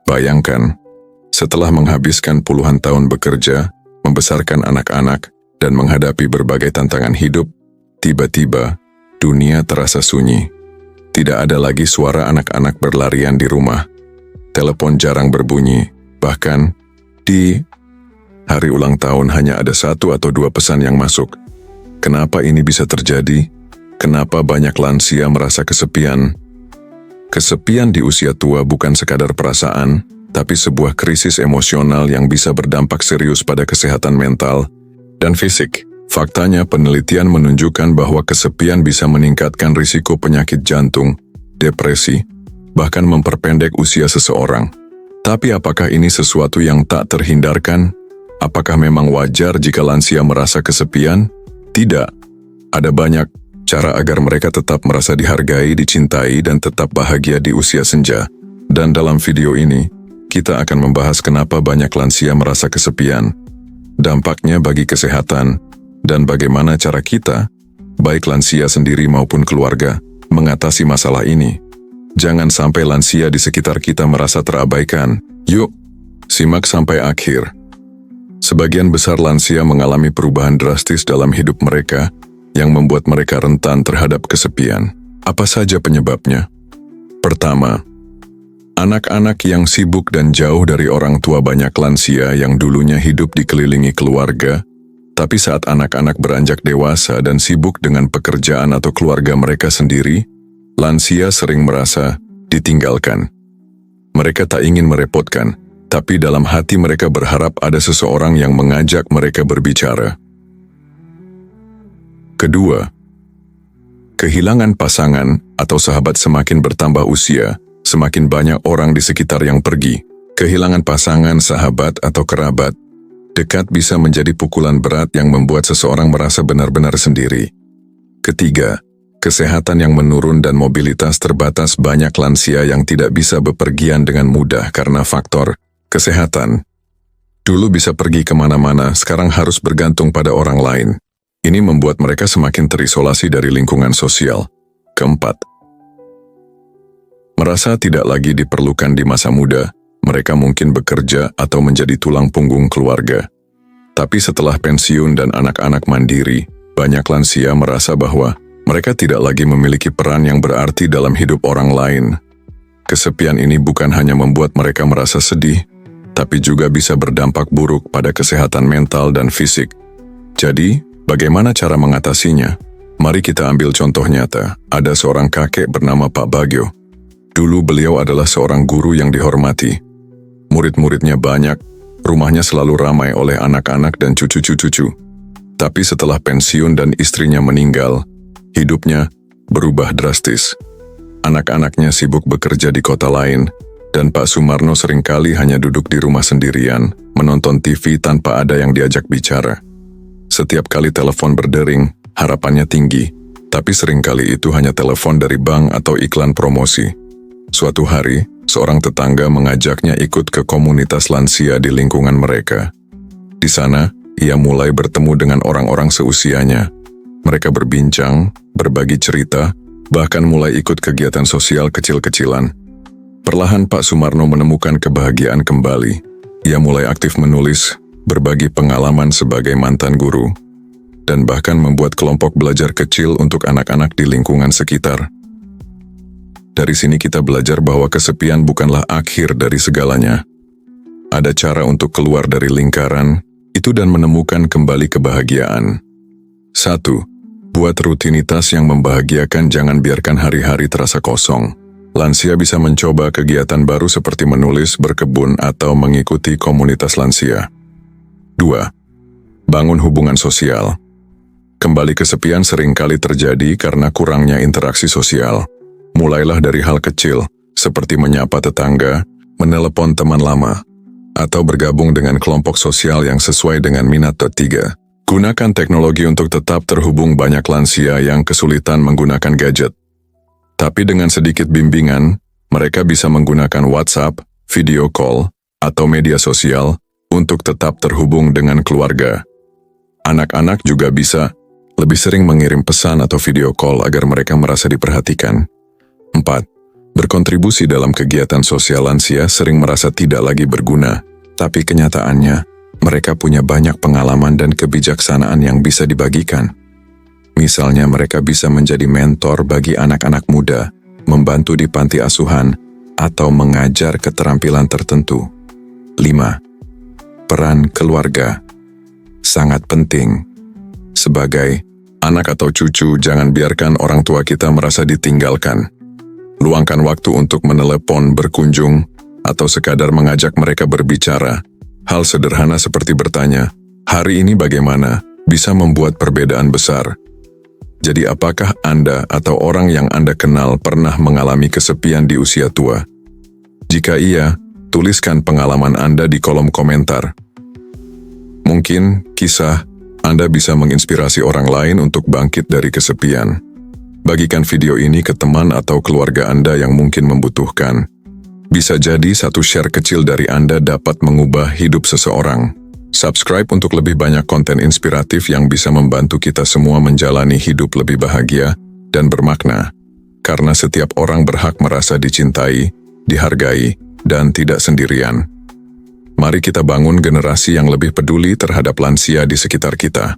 Bayangkan, setelah menghabiskan puluhan tahun bekerja, membesarkan anak-anak, dan menghadapi berbagai tantangan hidup, tiba-tiba dunia terasa sunyi. Tidak ada lagi suara anak-anak berlarian di rumah. Telepon jarang berbunyi, bahkan di hari ulang tahun hanya ada 1 atau 2 pesan yang masuk. Kenapa ini bisa terjadi? Kenapa banyak lansia merasa kesepian? Kesepian di usia tua bukan sekadar perasaan, tapi sebuah krisis emosional yang bisa berdampak serius pada kesehatan mental dan fisik. Faktanya, penelitian menunjukkan bahwa kesepian bisa meningkatkan risiko penyakit jantung, depresi, bahkan memperpendek usia seseorang. Tapi apakah ini sesuatu yang tak terhindarkan? Apakah memang wajar jika lansia merasa kesepian? Tidak. Ada banyak cara agar mereka tetap merasa dihargai, dicintai, dan tetap bahagia di usia senja. Dan dalam video ini, kita akan membahas kenapa banyak lansia merasa kesepian, dampaknya bagi kesehatan, dan bagaimana cara kita, baik lansia sendiri maupun keluarga, mengatasi masalah ini. Jangan sampai lansia di sekitar kita merasa terabaikan. Yuk, simak sampai akhir. Sebagian besar lansia mengalami perubahan drastis dalam hidup mereka yang membuat mereka rentan terhadap kesepian. Apa saja penyebabnya? Pertama, anak-anak yang sibuk dan jauh dari orang tua. Banyak lansia yang dulunya hidup dikelilingi keluarga, tapi saat anak-anak beranjak dewasa dan sibuk dengan pekerjaan atau keluarga mereka sendiri, lansia sering merasa ditinggalkan. Mereka tak ingin merepotkan, tapi dalam hati mereka berharap ada seseorang yang mengajak mereka berbicara. Kedua, kehilangan pasangan atau sahabat. Semakin bertambah usia, semakin banyak orang di sekitar yang pergi. Kehilangan pasangan, sahabat, atau kerabat dekat bisa menjadi pukulan berat yang membuat seseorang merasa benar-benar sendiri. Ketiga, kesehatan yang menurun dan mobilitas terbatas. Banyak lansia yang tidak bisa bepergian dengan mudah karena faktor kesehatan. Dulu bisa pergi kemana-mana, sekarang harus bergantung pada orang lain. Ini membuat mereka semakin terisolasi dari lingkungan sosial. Keempat, merasa tidak lagi diperlukan di masa muda. Mereka mungkin bekerja atau menjadi tulang punggung keluarga. Tapi setelah pensiun dan anak-anak mandiri, banyak lansia merasa bahwa mereka tidak lagi memiliki peran yang berarti dalam hidup orang lain. Kesepian ini bukan hanya membuat mereka merasa sedih, tapi juga bisa berdampak buruk pada kesehatan mental dan fisik. Jadi, bagaimana cara mengatasinya? Mari kita ambil contoh nyata. Ada seorang kakek bernama Pak Bagio. Dulu beliau adalah seorang guru yang dihormati. Murid-muridnya banyak, rumahnya selalu ramai oleh anak-anak dan cucu-cucu. Tapi setelah pensiun dan istrinya meninggal, hidupnya berubah drastis. Anak-anaknya sibuk bekerja di kota lain, dan Pak Sumarno seringkali hanya duduk di rumah sendirian, menonton TV tanpa ada yang diajak bicara. Setiap kali telepon berdering, harapannya tinggi, tapi seringkali itu hanya telepon dari bank atau iklan promosi. Suatu hari, seorang tetangga mengajaknya ikut ke komunitas lansia di lingkungan mereka. Di sana, ia mulai bertemu dengan orang-orang seusianya. Mereka berbincang, berbagi cerita, bahkan mulai ikut kegiatan sosial kecil-kecilan. Perlahan Pak Sumarno menemukan kebahagiaan kembali. Ia mulai aktif menulis, berbagi pengalaman sebagai mantan guru, dan bahkan membuat kelompok belajar kecil untuk anak-anak di lingkungan sekitar. Dari sini kita belajar bahwa kesepian bukanlah akhir dari segalanya. Ada cara untuk keluar dari lingkaran itu dan menemukan kembali kebahagiaan. 1. Buat rutinitas yang membahagiakan. Jangan biarkan hari-hari terasa kosong. Lansia bisa mencoba kegiatan baru seperti menulis, berkebun, atau mengikuti komunitas lansia. 2. Bangun hubungan sosial. Kembali kesepian seringkali terjadi karena kurangnya interaksi sosial. Mulailah dari hal kecil, seperti menyapa tetangga, menelepon teman lama, atau bergabung dengan kelompok sosial yang sesuai dengan minat. 3. Gunakan teknologi untuk tetap terhubung. Banyak lansia yang kesulitan menggunakan gadget. Tapi dengan sedikit bimbingan, mereka bisa menggunakan WhatsApp, video call, atau media sosial untuk tetap terhubung dengan keluarga. Anak-anak juga bisa lebih sering mengirim pesan atau video call agar mereka merasa diperhatikan. 4. Berkontribusi dalam kegiatan sosial lansia sering merasa tidak lagi berguna, tapi kenyataannya, mereka punya banyak pengalaman dan kebijaksanaan yang bisa dibagikan. Misalnya mereka bisa menjadi mentor bagi anak-anak muda, membantu di panti asuhan, atau mengajar keterampilan tertentu. 5. Peran keluarga sangat penting. Sebagai anak atau cucu, jangan biarkan orang tua kita merasa ditinggalkan. Luangkan waktu untuk menelepon, berkunjung, atau sekadar mengajak mereka berbicara. Hal sederhana seperti bertanya, "Hari ini bagaimana?" bisa membuat perbedaan besar. Jadi apakah Anda atau orang yang Anda kenal pernah mengalami kesepian di usia tua? Jika iya, tuliskan pengalaman Anda di kolom komentar. Mungkin kisah Anda bisa menginspirasi orang lain untuk bangkit dari kesepian. Bagikan video ini ke teman atau keluarga Anda yang mungkin membutuhkan. Bisa jadi satu share kecil dari Anda dapat mengubah hidup seseorang. Subscribe untuk lebih banyak konten inspiratif yang bisa membantu kita semua menjalani hidup lebih bahagia dan bermakna. Karena setiap orang berhak merasa dicintai, dihargai, dan tidak sendirian. Mari kita bangun generasi yang lebih peduli terhadap lansia di sekitar kita.